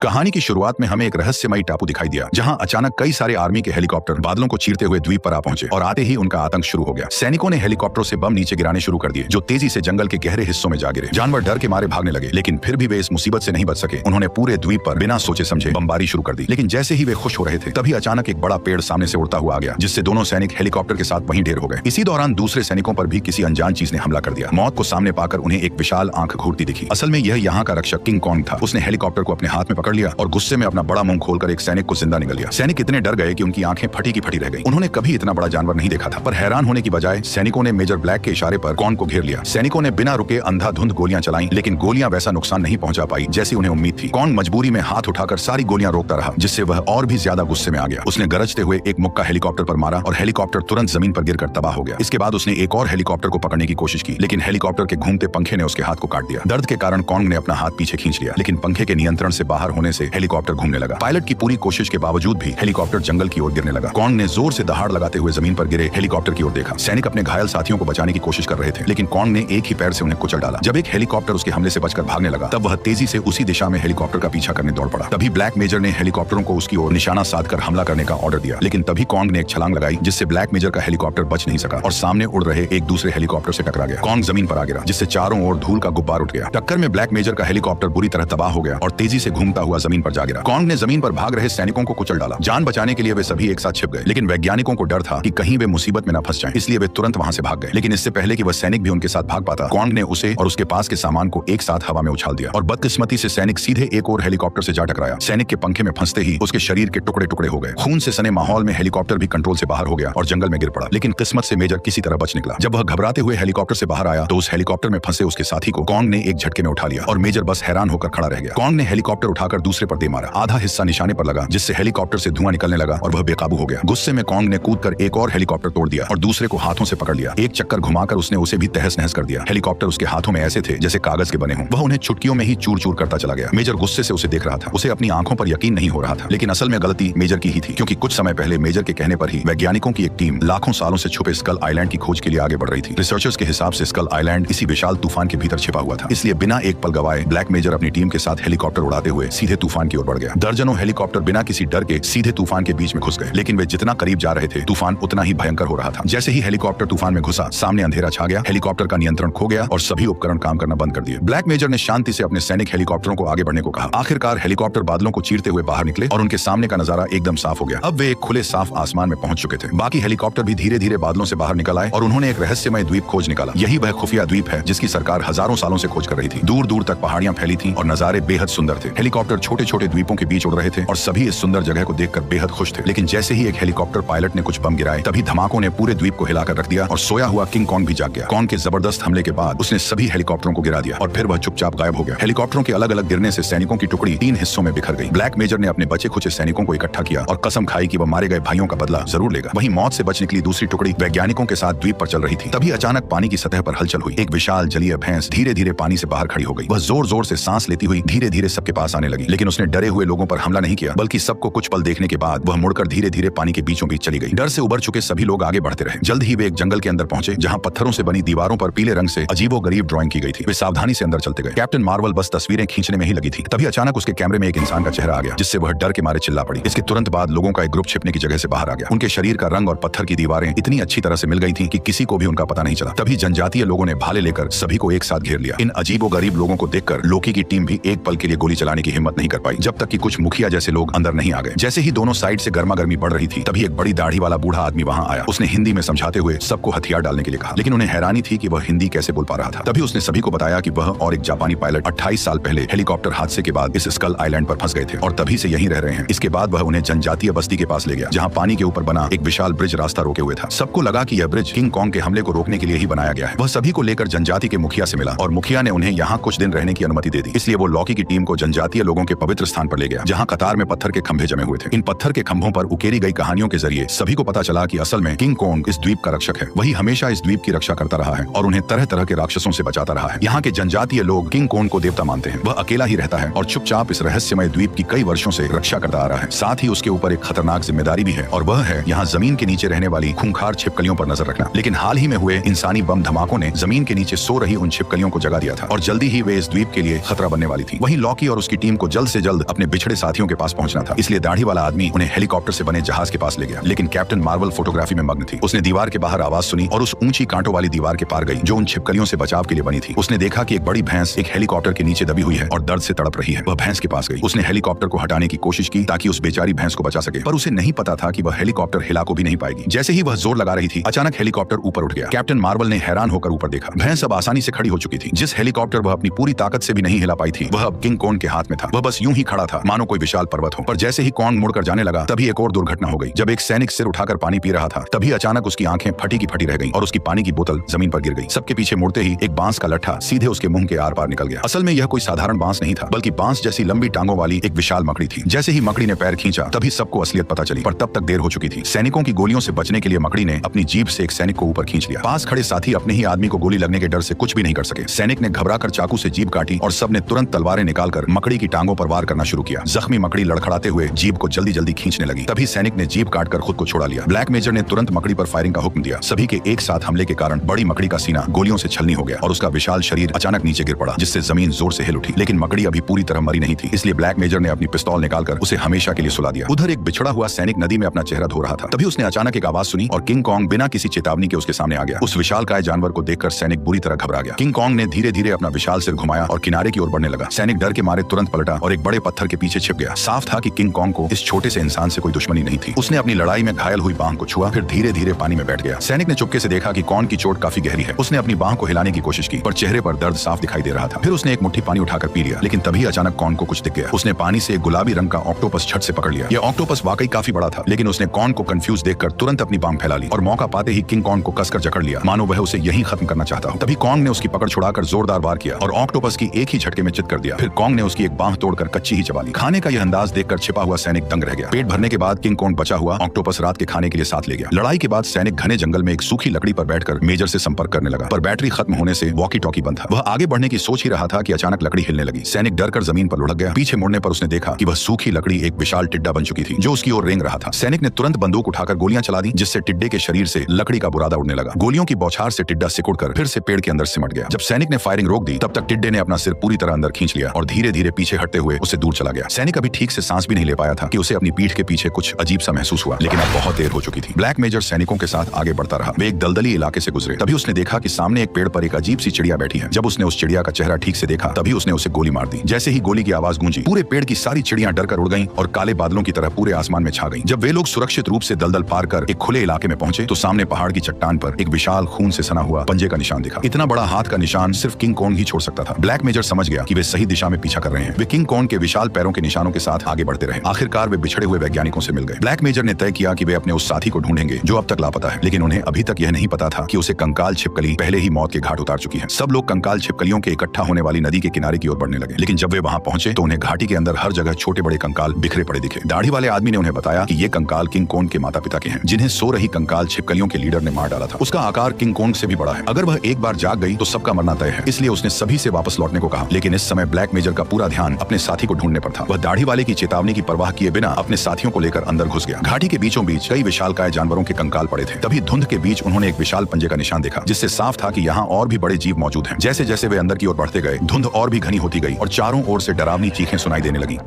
कहानी की शुरुआत में हमें एक रहस्यमयी टापू दिखाई दिया, जहां अचानक कई सारे आर्मी के हेलीकॉप्टर बादलों को चीरते हुए द्वीप पर आ पहुंचे और आते ही उनका आतंक शुरू हो गया। सैनिकों ने हेलीकॉप्टरों से बम नीचे गिराने शुरू कर दिए, जो तेजी से जंगल के गहरे हिस्सों में जा गिरे। जानवर डर के मारे भागने लगे, लेकिन फिर भी वे इस मुसीबत से नहीं बच सके। उन्होंने पूरे द्वीप पर बिना सोचे समझे बमबारी शुरू कर दी। लेकिन जैसे ही वे खुश हो रहे थे, तभी अचानक एक बड़ा पेड़ सामने से उड़ता हुआ आ गया, जिससे दोनों सैनिक हेलीकॉप्टर के साथ वहीं ढेर हो गए। इसी दौरान दूसरे सैनिकों पर भी किसी अनजान चीज ने हमला कर दिया। मौत को सामने पाकर उन्हें एक विशाल आंख घूरती दिखी। असल में यह यहाँ का रक्षक किंग कॉन्ग था। उसने हेलीकॉप्टर को अपने हाथ में पकड़ लिया और गुस्से में अपना बड़ा मुंह खोलकर एक सैनिक को जिंदा निगल लिया। सैनिक इतने डर गए कि उनकी आंखें फटी की फटी रह गई। उन्होंने कभी इतना बड़ा जानवर नहीं देखा था। पर हैरान होने की बजाय सैनिकों ने मेजर ब्लैक के इशारे पर कॉन्ग को घेर लिया। सैनिकों ने बिना रुके अंधाधुंध गोलियां चलाई, लेकिन गोलियां वैसा नुकसान नहीं पहुंचा पाई जैसी उन्हें उम्मीद थी। कॉन्ग मजबूरी में हाथ उठाकर सारी गोलियां रोकता रहा, जिससे वह और भी ज्यादा गुस्से में आ गया। उसने गरजते हुए एक मुक्का हेलीकॉप्टर पर मारा और हेलीकॉप्टर तुरंत जमीन पर गिरकर तबाह हो गया। इसके बाद उसने एक और हेलीकॉप्टर को पकड़ने की कोशिश की, लेकिन हेलीकॉप्टर के घूमते पंखे ने उसके हाथ को काट दिया। दर्द के कारण कॉन्ग ने अपना हाथ पीछे खींच लिया, लेकिन पंखे के नियंत्रण से बाहर होने से हेलीकॉप्टर घूमने लगा। पायलट की पूरी कोशिश के बावजूद भी हेलीकॉप्टर जंगल की ओर गिरने लगा। कॉन्ग ने जोर से दहाड़ लगाते हुए जमीन पर गिरे हेलीकॉप्टर की ओर देखा। सैनिक अपने घायल साथियों को बचाने की कोशिश कर रहे थे, लेकिन कॉन्ग ने एक ही पैर से उन्हें कुचल डाला। जब एक हेलीकॉप्टर उसके हमले से बचकर भागने लगा, तब वह तेजी से उसी दिशा में हेलीकॉप्टर का पीछा करने दौड़ पड़ा। तभी ब्लैक मेजर ने हेलीकॉप्टरों को उसकी ओर निशाना साधकर हमला करने का ऑर्डर दिया, लेकिन तभी कॉन्ग ने एक छलांग लगाई, जिससे ब्लैक मेजर का हेलीकॉप्टर बच नहीं सका और सामने उड़ रहे एक दूसरे हेलीकॉप्टर से टकरा गया। कॉन्ग जमीन पर आ गिरा, जिससे चारों ओर धूल का गुब्बार उठ गया। टक्कर में ब्लैक मेजर का हेलीकॉप्टर बुरी तरह तबाह हो गया और तेजी से घूमता हुआ जमीन पर जा गिरा। कॉन्ग ने जमीन पर भाग रहे सैनिकों को कुचल डाला। जान बचाने के लिए वे सभी एक साथ छिप गए, लेकिन वैज्ञानिकों को डर था कि कहीं वे मुसीबत में न फंस जाएं, इसलिए वे तुरंत वहां से भाग गए। लेकिन इससे पहले कि वह सैनिक भी उनके साथ भाग पाता, कॉन्ग ने उसे और उसके पास के सामान को एक साथ हवा में उछाल दिया और बदकिस्मती से सैनिक सीधे एक और हेलीकॉप्टर से जा टकराया। सैनिक के पंखे में फंसते ही उसके शरीर के टुकड़े टुकड़े हो गए। खून से सने माहौल में हेलीकॉप्टर भी कंट्रोल से बाहर हो गया और जंगल में गिर पड़ा, लेकिन किस्मत से मेजर किसी तरह बच निकला। जब वह घबराते हुए हेलीकॉप्टर से बाहर आया, तो उस हेलीकॉप्टर में फंसे उसके साथी को कॉन्ग ने एक झटके में उठा लिया और मेजर बस हैरान होकर खड़ा रह गया। कॉन्ग ने हेलीकॉप्टर उठाकर दूसरे पर दे मारा। आधा हिस्सा निशाने पर लगा, जिससे हेलीकॉप्टर से धुआं निकलने लगा और वह बेकाबू हो गया। गुस्से में कॉन्ग ने कूदकर एक और हेलीकॉप्टर तोड़ दिया और दूसरे को हाथों से पकड़ लिया। एक चक्कर घुमाकर उसने उसे भी तहस नहस कर दिया। हेलीकॉप्टर उसके हाथों में ऐसे थे जैसे कागज के बने हों। वह उन्हें चुटकियों में ही चूर चूर करता चला गया। मेजर गुस्से से उसे देख रहा था। उसे अपनी आंखों पर यकीन नहीं हो रहा था, लेकिन असल में गलती मेजर की ही थी, क्योंकि कुछ समय पहले मेजर के कहने पर ही वैज्ञानिकों की एक टीम लाखों सालों से छुपे स्कल आइलैंड की खोज के लिए आगे बढ़ रही थी। रिसर्चर्स के हिसाब से स्कल आइलैंड इसी विशाल तूफान के भीतर छिपा हुआ था। इसलिए बिना एक पल गवाए ब्लैक मेजर अपनी टीम के साथ हेलीकॉप्टर उड़ाते हुए सीधे तूफान की ओर बढ़ गया। दर्जनों हेलीकॉप्टर बिना किसी डर के सीधे तूफान के बीच में घुस गए, लेकिन वे जितना करीब जा रहे थे, तूफान उतना ही भयंकर हो रहा था। जैसे ही हेलीकॉप्टर तूफान में घुसा, सामने अंधेरा छा गया, हेलीकॉप्टर का नियंत्रण खो गया और सभी उपकरण काम करना बंद कर दिए। ब्लैक मेजर ने शांति से अपने सैनिक हेलीकॉप्टरों को आगे बढ़ने को कहा। आखिरकार हेलीकॉप्टर बादलों को चीरते हुए बाहर निकले और उनके सामने का नजारा एकदम साफ हो गया। अब वे एक खुले साफ आसमान में पहुंच चुके थे। बाकी हेलीकॉप्टर भी धीरे धीरे बादलों से बाहर निकल आए और उन्होंने एक रहस्यमय द्वीप खोज निकाला। यही वह खुफिया द्वीप है जिसकी सरकार हजारों सालों से खोज कर रही थी। दूर दूर तक पहाड़ियां फैली थीं और नजारे बेहद सुंदर थे। हेलीकॉप्टर छोटे छोटे द्वीपों के बीच उड़ रहे थे और सभी इस सुंदर जगह को देखकर बेहद खुश थे। लेकिन जैसे ही एक हेलीकॉप्टर पायलट ने कुछ बम गिराए, तभी धमाकों ने पूरे द्वीप को हिलाकर रख दिया और सोया हुआ किंग कॉन्ग भी जाग गया। कॉन्ग के जबरदस्त हमले के बाद उसने सभी हेलीकॉप्टरों को गिरा दिया और फिर वह चुपचाप गायब हो गया। हेलीकॉप्टरों के अलग अलग गिरने से सैनिकों की टुकड़ी 3 हिस्सों में बिखर गई। ब्लैक मेजर ने अपने बचे खुचे सैनिकों को इकट्ठा किया और कसम खाई कि वह मारे गए भाइयों का बदला जरूर लेगा। वहीं मौत से बच निकली दूसरी टुकड़ी वैज्ञानिकों के साथ द्वीप पर चल रही थी। तभी अचानक पानी की सतह पर हलचल हुई। एक विशाल जलीय भैंस धीरे धीरे पानी से बाहर खड़ी हो गई। वह जोर जोर से सांस लेती हुई धीरे धीरे सबके पास आने लगी, लेकिन उसने डरे हुए लोगों पर हमला नहीं किया, बल्कि सबको कुछ पल देखने के बाद वह मुड़कर धीरे धीरे पानी के बीचों बीच चली गई। डर से उबर चुके सभी लोग आगे बढ़ते रहे। जल्द ही वे एक जंगल के अंदर पहुंचे, जहां पत्थरों से बनी दीवारों पर पीले रंग से अजीबोगरीब ड्राइंग की गई थी। वे सावधानी से अंदर चलते गए। कैप्टन मार्वल बस तस्वीरें खींचने में ही लगी थी। तभी अचानक उसके कैमरे में एक इंसान का चेहरा आ गया, जिससे वह डर के मारे चिल्ला पड़ी। इसके तुरंत बाद लोगों का एक ग्रुप छिपने की जगह से बाहर आ गया। उनके शरीर का रंग और पत्थर की दीवारें इतनी अच्छी तरह से मिल गई थी कि किसी को भी उनका पता नहीं चला। तभी जनजातीय लोगों ने भाले लेकर सभी को एक साथ घेर लिया। इन अजीबोगरीब लोगों को देखकर लोकी की टीम भी एक पल के लिए गोली चलाने की हिम्मत नहीं कर पाई, जब तक कि कुछ मुखिया जैसे लोग अंदर नहीं आ गए। जैसे ही दोनों साइड से गर्मा गर्मी बढ़ रही थी, तभी एक बड़ी दाढ़ी वाला बूढ़ा आदमी वहां आया। उसने हिंदी में समझाते हुए सबको हथियार डालने के लिए कहा, लेकिन उन्हें हैरानी थी कि वह हिंदी कैसे बोल पा रहा था। तभी उसने सभी को बताया कि वह और एक जापानी पायलट 28 साल पहले हेलीकॉप्टर हादसे के बाद इस स्कल आइलैंड पर फंस गए थे और तभी से यहीं रह रहे हैं। इसके बाद वह उन्हें जनजातीय बस्ती के पास ले गया, जहां पानी के ऊपर बना एक विशाल ब्रिज रास्ता रोके हुए था। सबको लगा कि यह ब्रिज किंग कॉन्ग के हमले को रोकने के लिए ही बनाया गया है। वह सभी को लेकर जनजाति के मुखिया से मिला और मुखिया ने उन्हें यहाँ कुछ दिन रहने की अनुमति दे दी। इसलिए वो लॉकी की टीम को जनजातीय लोगों के पवित्र स्थान पर ले गया, जहाँ कतार में पत्थर के खंभे जमे हुए थे। इन पत्थर के खंभों पर उकेरी गई कहानियों के जरिए सभी को पता चला कि असल में किंग कॉन्ग इस द्वीप का रक्षक है। वही हमेशा इस द्वीप की रक्षा करता रहा है और उन्हें तरह तरह के राक्षसों से बचाता रहा है। यहाँ के जनजातीय लोग किंग कॉन्ग को देवता मानते हैं। वह अकेला ही रहता है और चुपचाप इस रहस्यमय द्वीप की कई वर्षों से रक्षा करता आ रहा है। साथ ही उसके ऊपर एक खतरनाक जिम्मेदारी भी है, और वह है यहाँ जमीन के नीचे रहने वाली खूंखार छिपकलियों पर नजर रखना। लेकिन हाल ही में हुए इंसानी बम धमाकों ने जमीन के नीचे सो रही उन छिपकलियों को जगा दिया था और जल्दी ही वे इस द्वीप के लिए खतरा बनने वाली थी। वहीं लॉकी और उसकी टीम को जल्द से जल्द अपने बिछड़े साथियों के पास पहुंचना था, इसलिए दाढ़ी वाला आदमी उन्हें हेलीकॉप्टर से बने जहाज के पास ले गया। लेकिन कैप्टन मार्वल फोटोग्राफी में मग्न थी। उसने दीवार के बाहर आवाज सुनी और उस ऊंची कांटों वाली दीवार के पार गई जो उन छिपकलियों से बचाव के लिए बनी थी। उसने देखा कि एक बड़ी भैंस एक हेलीकॉप्टर के नीचे दबी हुई है और दर्द से तड़प रही है। वह भैंस के पास गई। उसने हेलीकॉप्टर को हटाने की कोशिश की ताकि उस बेचारी भैंस को बचा सके, पर उसे नहीं पता था कि वह हेलीकॉप्टर हिला को भी नहीं पाएगी। जैसे ही वह जोर लगा रही थी, अचानक हेलीकॉप्टर ऊपर उठ गया। कैप्टन मार्वल ने हैरान होकर ऊपर देखा। भैंस अब आसानी से खड़ी हो चुकी थी। जिस हेलीकॉप्टर वह अपनी पूरी ताकत से भी नहीं हिला पाई थी, वह अब किंग कॉन्ग के हाथ में था। वह बस यूं ही खड़ा था मानो कोई विशाल पर्वत हो। पर जैसे ही कॉन्ग मुड़कर जाने लगा, तभी एक और दुर्घटना हो गई। जब एक सैनिक सिर उठाकर पानी पी रहा था, तभी अचानक उसकी आंखें फटी की फटी रह गईं और उसकी पानी की बोतल जमीन पर गिर गई। सबके पीछे मुड़ते ही एक बांस का लट्ठा सीधे उसके मुंह के आर पार निकल गया। असल में यह कोई साधारण बांस नहीं था, बल्कि बांस जैसी लंबी टांगों वाली एक विशाल मकड़ी थी। जैसे ही मकड़ी ने पैर खींचा, तभी सबको असलियत पता चली, पर तब तक देर हो चुकी थी। सैनिकों की गोलियों से बचने के लिए मकड़ी ने अपनी जीभ से एक सैनिक को ऊपर खींच लिया। पास खड़े साथी अपने ही आदमी को गोली लगने के डर से कुछ भी नहीं कर सके। सैनिक ने घबराकर चाकू से जीभ काटी और सबने तुरंत तलवारें निकालकर मकड़ी की टांगों पर वार करना शुरू किया। जख्मी मकड़ी लड़खड़ाते हुए जीभ को जल्दी जल्दी खींचने लगी। तभी सैनिक ने जीभ काटकर खुद को छोड़ा लिया। ब्लैक मेजर ने तुरंत मकड़ी पर फायरिंग का हुक्म दिया। सभी के एक साथ हमले के कारण बड़ी मकड़ी का सीना गोलियों से छलनी हो गया और उसका विशाल शरीर अचानक नीचे गिर पड़ा, जिससे जमीन जोर से हिल उठी। लेकिन मकड़ी अभी पूरी तरह मरी नहीं थी, इसलिए ब्लैक मेजर ने अपनी पिस्तौल निकालकर उसे हमेशा के लिए सुला दिया। उधर एक बिछड़ा हुआ सैनिक नदी में अपना चेहरा धो रहा था। तभी उसने अचानक एक आवाज सुनी और किंग कॉन्ग बिना किसी चेतावनी के उसके सामने आ गया। उस विशालकाय जानवर को देखकर सैनिक बुरी तरह घबरा गया। किंग कॉन्ग ने धीरे धीरे अपना विशाल सिर घुमाया और किनारे की ओर बढ़ने लगा। सैनिक डर के मारे तुरंत पलटा और एक बड़े पत्थर के पीछे छिप गया। साफ था कि किंग कॉन्ग को इस छोटे से इंसान से कोई दुश्मनी नहीं थी। उसने अपनी लड़ाई में घायल हुई बांह को छुआ, फिर धीरे धीरे पानी में बैठ गया। सैनिक ने चुपके से देखा कि कॉन्ग की चोट काफी गहरी है। उसने अपनी बांह को हिलाने की कोशिश की, पर चेहरे पर दर्द साफ दिखाई दे रहा था। फिर उसने एक मुट्ठी पानी उठाकर पी लिया, लेकिन तभी अचानक कॉन्ग को कुछ दिख गया। उसने पानी से एक गुलाबी रंग का ऑक्टोपस झट से पकड़ लिया। यह ऑक्टोपस वाकई काफी बड़ा था, लेकिन उसने कॉन्ग को कंफ्यूज देखकर तुरंत अपनी बांह फैला ली और मौका पाते ही किंग कॉन्ग को कसकर जकड़ लिया, मानो वह उसे यहीं खत्म करना चाहता हो। तभी कॉन्ग ने उसकी पकड़ छुड़ाकर जोरदार वार किया और ऑक्टोपस की एक ही झटके में चित कर दिया। फिर कॉन्ग ने उसकी एक बांह तोड़कर कच्ची ही चबा ली। खाने का यह अंदाज देखकर छिपा हुआ सैनिक दंग रह गया। पेट भरने के बाद किंग कॉन्ग बचा हुआ ऑक्टोपस रात के खाने के लिए साथ ले गया। लड़ाई के बाद सैनिक घने जंगल में एक सूखी लकड़ी पर बैठकर मेजर से संपर्क करने लगा, पर बैटरी खत्म होने से वॉकी टॉकी बंद था। वह आगे बढ़ने की सोच ही रहा था कि अचानक लकड़ी हिलने लगी। सैनिक डरकर जमीन पर लुढ़क गया। पीछे मुड़ने पर उसने देखा कि वह सूखी लकड़ी एक विशाल टिड्डा बन चुकी थी जो उसकी ओर रेंग रहा था। सैनिक ने तुरंत बंदूक उठाकर गोलियां चला दी, जिससे टिड्डे के शरीर से लकड़ी का बुरादा उड़ने लगा। गोलियों की बौछार से टिड्डा सिकुड़कर फिर से पेड़ के अंदर सिमट गया। जब सैनिक ने फायरिंग रोक दी, तब तक टिड्डे ने अपना सिर पूरी तरह अंदर खींच लिया और धीरे धीरे पीछे हटते हुए उससे दूर चला गया। सैनिक अभी ठीक से सांस भी नहीं ले पाया था कि उसे अपनी पीठ के पीछे कुछ अजीब सा महसूस हुआ, लेकिन अब बहुत देर हो चुकी थी। ब्लैक मेजर सैनिकों के साथ आगे बढ़ता रहा। वे एक दलदली इलाके से गुजरे। तभी उसने देखा कि सामने एक पेड़ पर एक अजीब सी चिड़िया बैठी है। जब उसने उस चिड़िया का चेहरा ठीक से देखा, तभी उसने उसे गोली मार दी। जैसे ही गोली की आवाज गूंजी, पूरे पेड़ की सारी चिड़ियां डरकर उड़ गईं और काले बादलों की तरह पूरे आसमान में छा गईं। जब वे लोग सुरक्षित रूप से दलदल पार कर एक खुले इलाके में पहुंचे, तो सामने पहाड़ की चट्टान पर एक विशाल खून से सना हुआ पंजे का निशान दिखा। इतना बड़ा हाथ का निशान सिर्फ किंग कॉन्ग ही छोड़ सकता था। ब्लैक मेजर समझ गया कि वे सही दिशा में पीछा कर रहे हैं। वे किंग कॉन्ग के विशाल पैरों के निशानों के साथ आगे बढ़ते रहे। आखिरकार वे बिछड़े हुए वैज्ञानिकों से मिल गए। ब्लैक मेजर ने तय किया कि वे अपने उस साथी को ढूंढेंगे जो अब तक लापता है, लेकिन उन्हें अभी तक यह नहीं पता था कि उसे कंकाल छिपकली पहले ही मौत के घाट उतार चुकी है। सब लोग कंकाल छिपकलियों के इकट्ठा होने वाली नदी के किनारे की ओर बढ़ने लगे, लेकिन जब वे वहां पहुंचे तो उन्हें घाटी के अंदर हर जगह छोटे बड़े कंकाल बिखरे पड़े दिखे। दाढ़ी वाले आदमी ने उन्हें बताया कि ये कंकाल किंग कॉन्ग के माता पिता के हैं, जिन्हें सो रही कंकाल छिपकलियों के लीडर ने मार डाला था। उसका आकार किंग कॉन्ग से भी बड़ा है। अगर वह एक बार जाग गई तो सबका मरना तय है, इसलिए उसने सभी से वापस लौटने को कहा। लेकिन इस समय ब्लैक मेजर का पूरा ध्यान अपने साथी को ढूंढने पर था। वह दाढ़ी वाले की चेतावनी की परवाह किए बिना अपने साथियों को लेकर अंदर घुस गया। घाटी के बीचों बीच कई विशालकाय जानवरों के कंकाल पड़े थे। तभी धुंध के बीच उन्होंने एक विशाल पंजे का निशान देखा, जिससे साफ था कि यहाँ और भी बड़े जीव मौजूद हैं। जैसे जैसे वे अंदर की ओर बढ़ते गए, धुंध और भी घनी होती गई और चारों ओर से डरावनी चीखें सुनाई देने लगी।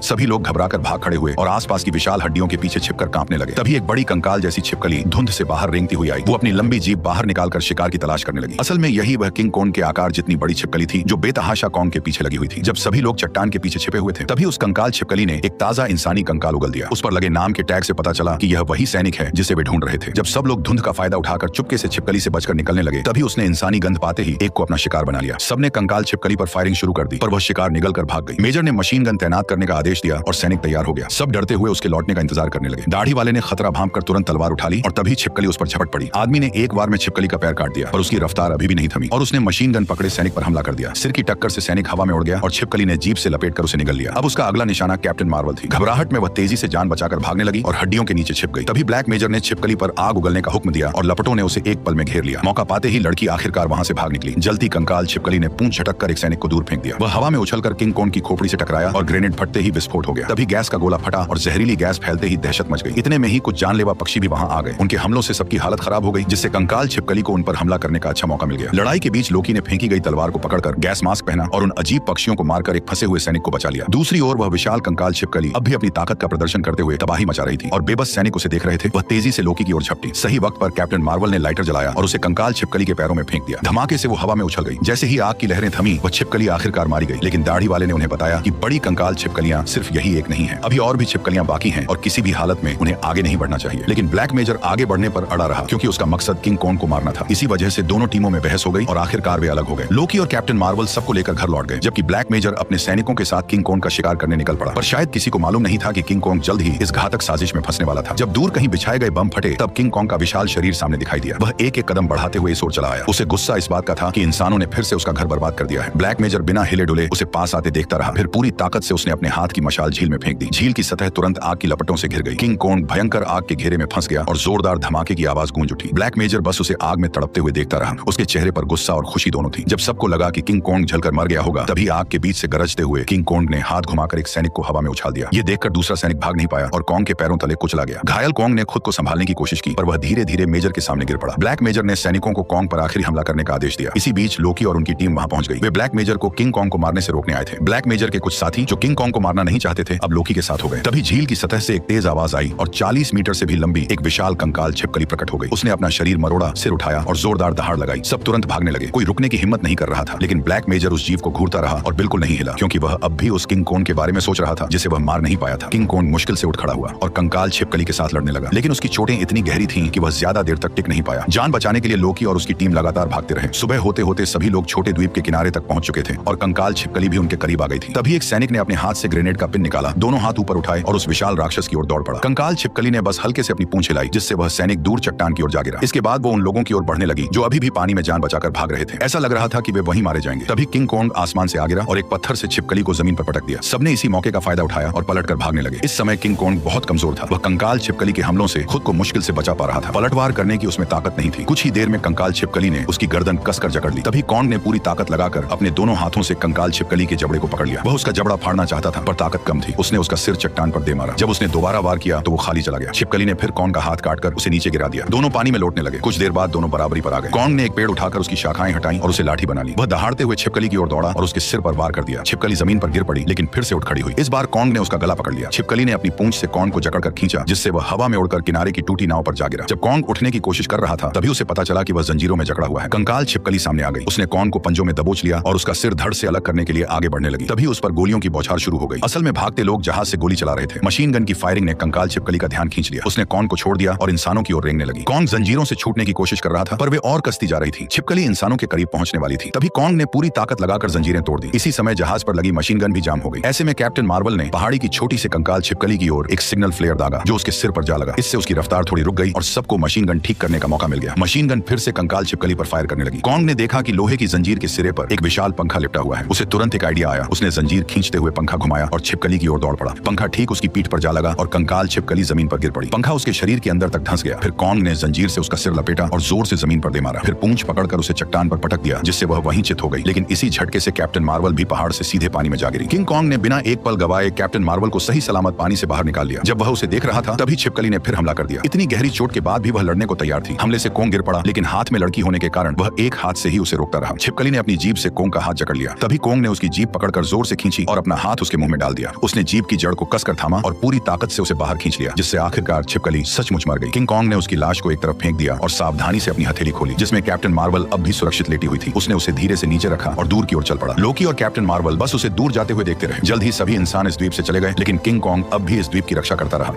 सभी लोग घबराकर भाग खड़े हुए और आसपास की विशाल हड्डियों के पीछे छिपकर कांपने लगे। तभी एक बड़ी कंकाल जैसी छिपकली धुंध से बाहर रेंगती हुई आई। वो अपनी लंबी जीभ बाहर निकालकर शिकार की तलाश करने लगी। असल में यही वह किंग कॉन्ग के आकार जितनी बड़ी छिपकली थी जो बेतहाशा कॉन्ग के पीछे लगी हुई थी। जब सभी लोग चट्टान के पीछे छिपे हुए थे, तभी उस कंकाल छिपकली ने एक ताजा इंसानी कंकाल उगल दिया। उस पर लगे नाम के टैग से पता चला कि यह वही सैनिक है जिसे वे ढूंढ रहे थे। जब सब लोग धुंध का फायदा उठाकर चुपके से छिपकली से बचकर निकलने लगे, तभी उसने इंसानी गंध पाते ही एक को अपना शिकार बना लिया। सबने कंकाल छिपकली पर फायरिंग शुरू कर दी, पर वह शिकार निगल कर भाग गई। मेजर ने मशीन गन तैनात करने का आदेश दिया और सैनिक तैयार हो गया। सब डरते हुए उसके लौटने का इंतजार करने लगे। दाढ़ी वाले ने खतरा भांप कर तुरंत तलवार उठा ली और तभी छिपकली उस पर झपट पड़ी। आदमी ने एक बार में छिपकली का पैर काट दिया, पर उसकी रफ्तार अभी भी नहीं थमी और उसने मशीन गन पकड़े सैनिक पर हमला कर दिया। सिर की टक्कर से सैनिक हवा में उड़ गया और छिपकली ने जीप से लपेट कर उसे निगल लिया। अब उसका अगला निशाना कैप्टन मार्वल थी। घबराहट में वह तेजी से जान बचाकर भागने लगी और हड्डियों के नीचे छिप गई। तभी ब्लैक मेजर ने छिपकली पर आग उगलने का हुक्म दिया और लपटों ने उसे एक पल में घेर लिया। मौका पाते ही लड़की आखिरकार वहां से भाग निकली। जलती कंकाल छिपकली ने पूंछ झटक कर एक सैनिक को दूर फेंक दिया। वह हवा में उछलकर किंग कॉन्ग की खोपड़ी से टकराया और ग्रेनेड फटते ही विस्फोट हो गया। तभी गैस का गोला फटा और जहरीली गैस फैलते ही दहशत मच गई। इतने में ही कुछ जानलेवा पक्षी भी वहां आ गए। उनके हमलों से सबकी हालत खराब हो गई, जिससे कंकाल छिपकली को उन पर हमला करने का अच्छा मौका मिल गया। लड़ाई के बीच लोकी ने फेंकी गई तलवार को पकड़कर गैस मास्क पहना और उन अजीब पक्षियों को मारकर एक फंसे हुए हुए सैनिक को बचा लिया। दूसरी ओर वह विशाल कंकाल छिपकली अब भी अपनी ताकत का प्रदर्शन करते हुए तबाही मचा रही थी और बेबस सैनिक उसे देख रहे थे। वह तेजी से लोकी की ओर झपटी। सही वक्त पर कैप्टन मार्वल ने लाइटर जलाया और उसे कंकाल छिपकली के पैरों में फेंक दिया। धमाके से वो हवा में उछल गई। जैसे ही आग की लहरें थमी, वह छिपकली आखिरकार मारी गई। लेकिन दाढ़ी वाले ने उन्हें बताया कि बड़ी कंकाल छिपकलियां सिर्फ यही एक नहीं है, अभी और भी छिपकलियां बाकी हैं और किसी भी हालत में उन्हें आगे नहीं बढ़ना चाहिए। लेकिन ब्लैक मेजर आगे बढ़ने पर अड़ा रहा क्योंकि उसका मकसद किंग कॉन्ग को मारना था। इसी वजह से दोनों टीमों में बहस हो गई और आखिरकार वे अलग हो गए। लोकी और कैप्टन मार्वल सबको लेकर घर लौट गए, जबकि ब्लैक मेजर अपने सैनिकों के साथ किंग कॉन्ग का शिकार करने निकल पड़ा। पर शायद किसी को मालूम नहीं था कि किंग कॉन्ग जल्द ही इस घातक साजिश में फंसने वाला था। जब दूर कहीं बिछाए गए बम फटे, तब किंग कॉन्ग का विशाल शरीर सामने दिखाई दिया। वह एक एक कदम बढ़ाते हुए इस ओर चला आया। उसे गुस्सा इस बात का था कि इंसानों ने फिर से उसका घर बर्बाद कर दिया है। ब्लैक मेजर बिना हिले डुले उसे पास आते देखता रहा। फिर पूरी ताकत से उसने अपने हाथ की मशाल झील में फेंक दी। झील की सतह तुरंत आग की लपटों से घिर गई। किंग कॉन्ग भयंकर आग के घेरे में फंस गया और जोरदार धमाके की आवाज गूंज उठी। ब्लैक मेजर बस उसे आग में तड़पते हुए देखता रहा। उसके चेहरे पर गुस्सा और खुशी दोनों थी। जब सबको लगा कि किंग कॉन्ग जलकर मर गया होगा, तभी आग के बीच से गरजते हुए किंग कॉन्ग ने हाथ घुमाकर एक सैनिक को हवा में उछाल दिया। ये देखकर दूसरा सैनिक भाग नहीं पाया और कॉन्ग के पैरों तले कुचला गया। घायल कॉन्ग ने खुद को संभालने की कोशिश की, पर वह धीरे धीरे मेजर के सामने गिर पड़ा। ब्लैक मेजर ने सैनिकों को कॉन्ग पर आखिरी हमला करने का आदेश दिया। इसी बीच लोकी और उनकी टीम वहां पहुंच गई। वे ब्लैक मेजर को किंग कॉन्ग को मारने से रोकने आए थे। ब्लैक मेजर के कुछ साथी जो किंग कॉन्ग को मारना नहीं चाहते थे, अब लोकी के साथ हो गए। तभी झील की सतह से एक तेज आवाज आई और 40 मीटर से भी लंबी एक विशाल कंकाल छिपकली प्रकट हो गई। उसने अपना शरीर मरोड़ा, सिर उठाया और जोरदार दहाड़ लगाई। सब तुरंत भागने लगे। कोई रुकने की हिम्मत नहीं कर रहा था, लेकिन ब्लैक मेजर उस जीव को घूरता रहा और बिल्कुल नहीं हिला, क्योंकि वह अब भी उस किंग कॉन्ग के बारे में सोच रहा था जिसे वह मार नहीं पाया था। किंग कॉन्ग मुश्किल से उठ खड़ा हुआ और कंकाल छिपकली के साथ लड़ने लगा, लेकिन उसकी चोटें इतनी गहरी थीं कि वह ज्यादा देर तक टिक नहीं पाया। जान बचाने के लिए लोकी और उसकी टीम लगातार भागते रहे। सुबह होते होते सभी लोग छोटे द्वीप के किनारे तक पहुंच चुके थे और कंकाल छिपकली भी उनके करीब आ गई थी। तभी एक सैनिक ने अपने हाथ से ग्रेनेड का पिन निकाला, दोनों हाथ ऊपर उठाए और उस विशाल राक्षस की ओर दौड़ पड़ा। कंकाल छिपकली ने बस हल्के से अपनी पूंछ हिलाई, जिससे वह सैनिक दूर चट्टान की ओर जा गिरा। इसके बाद वो उन लोगों की ओर बढ़ने लगी जो अभी भी पानी में जान बचाकर भाग रहे थे। ऐसा लग रहा था कि वे वहीं मारे जाएंगे। तभी किंग कॉन्ग आसमान से आ गिरा और एक पत्थर से छिपकली को जमीन पर पटक दिया। सबने इसी मौके का फायदा उठाया और पलटकर भागने लगे। इस समय किंग कॉन्ग बहुत कमजोर था। वह कंकाल छिपकली के हमलों से खुद को मुश्किल से बचा पा रहा था। पलटवार करने की उसमें ताकत नहीं थी। कुछ ही देर में कंकाल छिपकली ने उसकी गर्दन कसकर जकड़ ली। तभी कॉन्ग ने पूरी ताकत लगाकर अपने दोनों हाथों से कंकाल छिपकली के जबड़े को पकड़ लिया। वह उसका जबड़ा फाड़ना चाहता था, पर ताकत कम थी। उसने उसका सिर चट्टान पर दे मारा। जब उसने दोबारा वार किया तो वो खाली चला गया। छिपकली ने फिर कॉन्ग का हाथ काटकर उसे नीचे गिरा दिया। दोनों पानी में लौटने लगे। कुछ देर बाद दोनों बराबरी पर आ गए। कॉन्ग ने एक पेड़ उठाकर उसकी शाखाएं हटाई और उसे लाठी बना ली। वह दहाड़ते हुए छिपकली की ओर दौड़ा और उसके सिर पर वार कर दिया। छिपकली जमीन पर गिर पड़ी, लेकिन फिर से उठ खड़ी हुई। इस बार कॉन्ग ने उसका गला पकड़ लिया। छिपकली ने अपनी पूंछ से कॉन्ग को जकड़कर खींचा, जिससे वह हवा में उड़कर किनारे की टूटी नाव पर जा गिरा। जब कॉन्ग उठने की कोशिश कर रहा था, तभी उसे पता चला कि वह जंजीरों में जकड़ा हुआ है। कंकाल छिपकली सामने आ गई। उसने कॉन्ग को पंजों में दबोच लिया और उसका सिर धड़ से अलग करने के लिए आगे बढ़ने लगी। तभी उस पर गोलियों की बौछार शुरू हो गई। असल में भागते लोग जहाज से गोली चला रहे थे। मशीन गन की फायरिंग ने कंकाल छिपकली का ध्यान खींच लिया। उसने कॉन्ग को छोड़ दिया और इंसानों की ओर रेंगने लगी। कॉन्ग जंजीरों से छूटने की कोशिश कर रहा था, पर वे और कसती जा रही थी। छिपकली इंसानों के करीब पहुंचने वाली थी। तभी कॉन्ग ने पूरी ताकत लगाकर जंजीरें तोड़ दी। इसी समय जहाज पर लगी मशीन गन भी जाम हो गई। ऐसे में कैप्टन मार्वल ने पहाड़ी की छोटी से कंकाल छिपकली की ओर एक सिग्नल फ्लेयर दागा, जो उसके सिर पर जा लगा। इससे उसकी रफ्तार थोड़ी रुक गई और सबको मशीन गन ठीक करने का मौका मिल गया। मशीन गन फिर से कंकाल छिपकली पर फायर करने लगी। कॉन्ग ने देखा कि लोहे की जंजीर के सिरे पर एक विशाल पंखा लिपटा हुआ है। उसे तुरंत एक आइडिया आया। उसने जंजीर खींचते हुए पंखा घुमाया और छिपकली की ओर दौड़ पड़ा। पंखा ठीक उसकी पीठ पर जा लगा और कंकाल छिपकली जमीन पर गिर पड़ी। पंखा उसके शरीर के अंदर तक धंस गया। फिर कॉन्ग ने जंजीर से उसका सिर लपेटा और जोर से जमीन पर दे मारा। फिर पूंछ पकड़कर उसे चट्टान पर पटक दिया, जिससे वह वहीं चित हो गई। लेकिन इसी झटके से कैप्टन मार्वल भी पहाड़ से सीधे पानी में जा गिरी। किंग कॉन्ग ने बिना एक पल गवाए कैप्टन मार्वल को सही सलामत पानी से बाहर निकाल लिया। जब वह उसे देख रहा था, तभी छिपकली ने फिर हमला कर दिया। इतनी गहरी चोट के बाद भी वह लड़ने को तैयार थी। हमले से कॉन्ग गिर पड़ा, लेकिन हाथ में लड़की होने के कारण वह एक हाथ से ही उसे रोकता रहा। छिपकली ने अपनी जीभ से कॉन्ग का हाथ जकड़ लिया। तभी कॉन्ग ने उसकी जीभ पकड़कर जोर से खींची और अपना हाथ उसके मुंह में डाल दिया। उसने जीभ की जड़ को कसकर थामा और पूरी ताकत से उसे बाहर खींच लिया, जिससे आखिरकार छिपकली सचमुच मर गई। किंग कॉन्ग ने उसकी लाश को एक तरफ फेंक दिया और सावधानी से अपनी हथेली खोली, जिसमें कैप्टन मार्वल अब भी सुरक्षित लेटी हुई थी। उसने उसे धीरे से नीचे रखा और दूर की ओर चल पड़ा। लोकी और कैप्टन मार्वल बस उसे दूर जाते हुए देखते रहे। जल्द ही सभी इंसान इस द्वीप से चले गए, लेकिन किंग कॉन्ग अब भी इस द्वीप की रक्षा करता रहा।